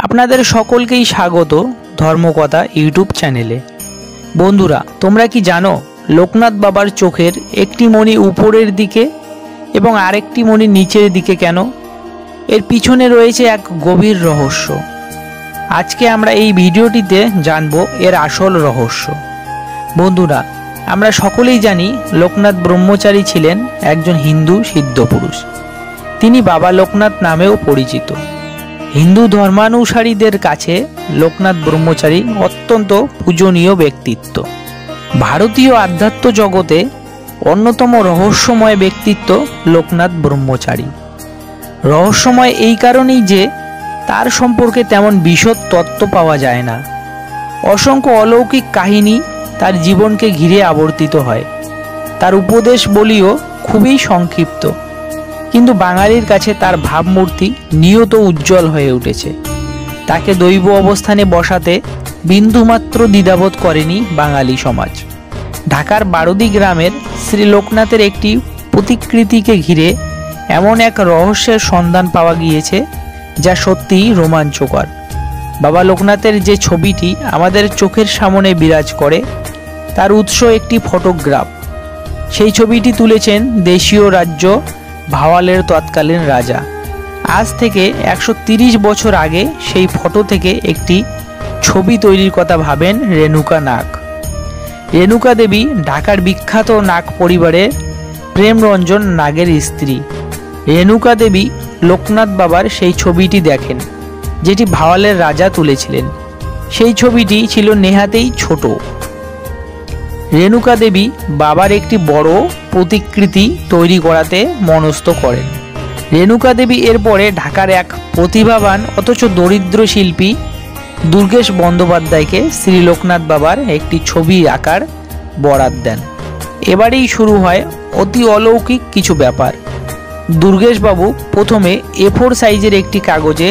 আপনাদের সকলকেই স্বাগত ধর্মকথা ইউটিউব চ্যানেলে। বন্ধুরা, তোমরা কি জানো লোকনাথ বাবার চোখের একটি মণি উপরের দিকে এবং আরেকটি মণি নিচের দিকে কেন? এর পিছনে রয়েছে এক গভীর রহস্য। আজকে আমরা এই ভিডিওটিতে জানব এর আসল রহস্য। বন্ধুরা, আমরা সকলেই জানি লোকনাথ ব্রহ্মচারী ছিলেন একজন হিন্দু সিদ্ধপুরুষ। তিনি বাবা লোকনাথ নামেও পরিচিত। হিন্দু ধর্মানুসারীদের কাছে লোকনাথ ব্রহ্মচারী অত্যন্ত পূজনীয় ব্যক্তিত্ব। ভারতীয় আধ্যাত্ম জগতে অন্যতম রহস্যময় ব্যক্তিত্ব লোকনাথ ব্রহ্মচারী। রহস্যময় এই কারণেই যে তার সম্পর্কে তেমন বিশদ তত্ত্ব পাওয়া যায় না। অসংখ্য অলৌকিক কাহিনী তার জীবনকে ঘিরে আবর্তিত হয়। তার উপদেশ বলিও খুবই সংক্ষিপ্ত, কিন্তু বাঙালির কাছে তার ভাবমূর্তি নিয়ত উজ্জ্বল হয়ে উঠেছে। তাকে দৈব অবস্থানে বসাতে বিন্দুমাত্র দ্বিধাবোধ করেনি বাঙালি সমাজ। ঢাকার বারুদি গ্রামের শ্রী লোকনাথের একটি প্রতিকৃতিকে ঘিরে এমন এক রহস্যের সন্ধান পাওয়া গিয়েছে যা সত্যিই রোমাঞ্চকর। বাবা লোকনাথের যে ছবিটি আমাদের চোখের সামনে বিরাজ করে তার উৎস একটি ফটোগ্রাফ। সেই ছবিটি তুলেছেন দেশীয় রাজ্য ভাওয়ালের তৎকালীন রাজা। আজ থেকে 130 বছর আগে সেই ফটো থেকে একটি ছবি তৈরির কথা ভাবেন রেণুকা নাগ। রেণুকা দেবী ঢাকার বিখ্যাত নাগ পরিবারের প্রেমরঞ্জন নাগের স্ত্রী। রেণুকা দেবী লোকনাথ বাবার সেই ছবিটি দেখেন যেটি ভাওয়ালের রাজা তুলেছিলেন। সেই ছবিটি ছিল নেহাতেই ছোট। রেণুকা দেবী বাবার একটি বড় প্রতিকৃতি তৈরি করাতে মনস্থ করেন। রেণুকা দেবী এরপরে ঢাকার এক প্রতিভাবান অথচ দরিদ্র শিল্পী দুর্গেশ বন্দ্যোপাধ্যায়কে শ্রী লোকনাথ বাবার একটি ছবি আঁকার বরাত দেন। এবারেই শুরু হয় অতি অলৌকিক কিছু ব্যাপার। দুর্গেশবাবু প্রথমে A4 সাইজের একটি কাগজে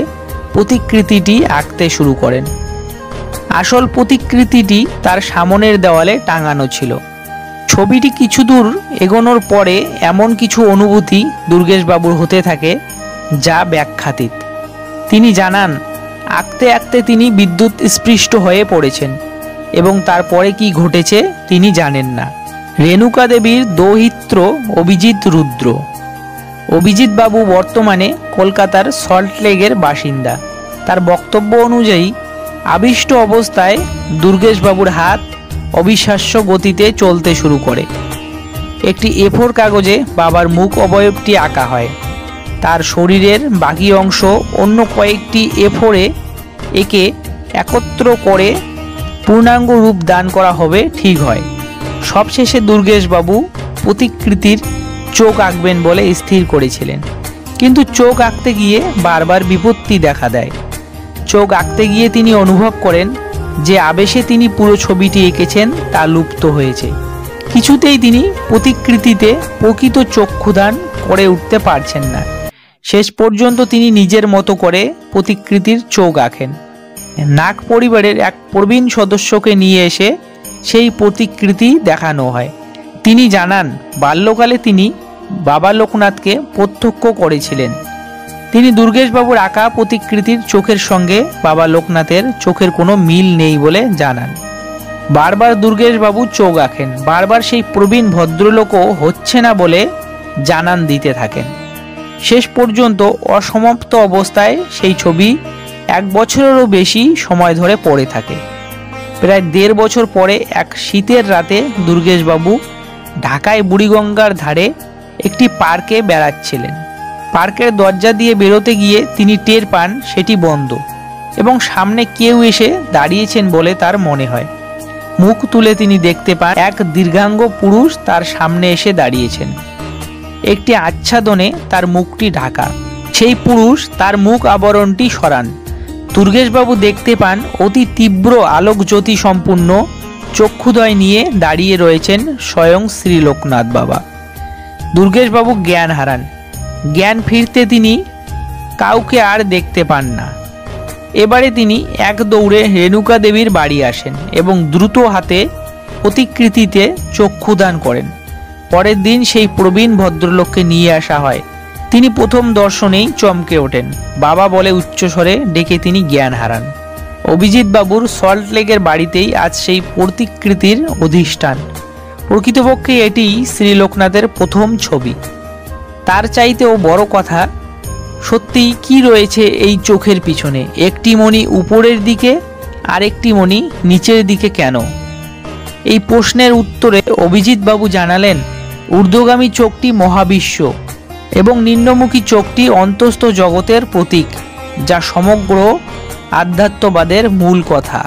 প্রতিকৃতিটি আঁকতে শুরু করেন। আসল প্রতিকৃতিটি তার সামনের দেওয়ালে টাঙানো ছিল। ছবিটি কিছু দূর এগোনোর পরে এমন কিছু অনুভূতি দুর্গেশবাবুর হতে থাকে যা ব্যাখ্যাতীত। তিনি জানান, আঁকতে আঁকতে তিনি বিদ্যুৎ স্পৃষ্ট হয়ে পড়েছেন এবং তারপরে কি ঘটেছে তিনি জানেন না। রেণুকা দেবীর দৌহিত্র অভিজিৎ রুদ্র। অভিজিৎ বাবু বর্তমানে কলকাতার সল্টলেকের বাসিন্দা। তার বক্তব্য অনুযায়ী আবিষ্ট অবস্থায় দুর্গেশবাবুর হাত অবিশ্বাস্য গতিতে চলতে শুরু করে। একটি A4 কাগজে বাবার মুখ অবয়বটি আঁকা হয়। তার শরীরের বাকি অংশ অন্য কয়েকটি A4-এ একে একত্র করে পূর্ণাঙ্গ রূপ দান করা হবে ঠিক হয়। সবশেষে দুর্গেশবাবু প্রতিকৃতির চোখ আঁকবেন বলে স্থির করেছিলেন, কিন্তু চোখ আঁকতে গিয়ে বারবার বিপত্তি দেখা দেয়। চোখ আঁকতে গিয়ে তিনি অনুভব করেন যে আবেশে তিনি পুরো ছবিটি এঁকেছেন তা লুপ্ত হয়েছে। কিছুতেই তিনি প্রতিকৃতিতে প্রকৃত চক্ষুদান করে উঠতে পারছেন না। শেষ পর্যন্ত তিনি নিজের মতো করে প্রতিকৃতির চোখ আঁকেন। নাগ পরিবারের এক প্রবীণ সদস্যকে নিয়ে এসে সেই প্রতিকৃতি দেখানো হয়। তিনি জানান, বাল্যকালে তিনি বাবা লোকনাথকে প্রত্যক্ষ করেছিলেন। তিনি দুর্গেশবাবুর আঁকা প্রতিকৃতির চোখের সঙ্গে বাবা লোকনাথের চোখের কোনো মিল নেই বলে জানান। বারবার দুর্গেশবাবু চোখ আঁকেন, বারবার সেই প্রবীণ ভদ্রলোকও হচ্ছে না বলে জানান দিতে থাকেন। শেষ পর্যন্ত অসমাপ্ত অবস্থায় সেই ছবি 1 বছরেরও বেশি সময় ধরে পড়ে থাকে। প্রায় 1.5 বছর পরে এক শীতের রাতে দুর্গেশবাবু ঢাকায় বুড়িগঙ্গার ধারে একটি পার্কে বেড়াচ্ছিলেন। পার্কের দরজা দিয়ে বেরোতে গিয়ে তিনি টের পান সেটি বন্ধ এবং সামনে কেউ এসে দাঁড়িয়েছেন বলে তার মনে হয়। মুখ তুলে তিনি দেখতে পান এক দীর্ঘাঙ্গ পুরুষ তার সামনে এসে দাঁড়িয়েছেন। একটি আচ্ছাদনে তার মুখটি ঢাকা। সেই পুরুষ তার মুখ আবরণটি সরান। দুর্গেশবাবু দেখতে পান অতি তীব্র আলোক জ্যোতি সম্পূর্ণ চক্ষুদয় নিয়ে দাঁড়িয়ে রয়েছেন স্বয়ং শ্রী লোকনাথ বাবা। দুর্গেশবাবু জ্ঞান হারান। জ্ঞান ফিরতে তিনি কাউকে আর দেখতে পান না। এবারে তিনি এক দৌড়ে রেণুকা দেবীর বাড়ি আসেন এবং দ্রুত হাতে প্রতিকৃতিতে চক্ষুদান করেন। পরের দিন সেই প্রবীণ ভদ্রলোককে নিয়ে আসা হয়। তিনি প্রথম দর্শনেই চমকে ওঠেন। বাবা বলে উচ্চস্বরে ডেকে তিনি জ্ঞান হারান। অভিজিৎ বাবুর সল্ট লেকের বাড়িতেই আজ সেই প্রতিকৃতির অধিষ্ঠান। প্রকৃতপক্ষে এটি শ্রীলোকনাথের প্রথম ছবি। তার চাইতেও বড় কথা, সত্যি কি রয়েছে এই চোখের পিছনে? একটি মণি উপরের দিকে আর একটি মণি নিচের দিকে কেন? এই প্রশ্নের উত্তরে অভিজিৎ বাবু জানালেন, ঊর্ধ্বগামী চোখটি মহাবিশ্ব এবং নিম্নমুখী চোখটি অন্তস্থ জগতের প্রতীক, যা সমগ্র আধ্যাত্মবাদের মূল কথা।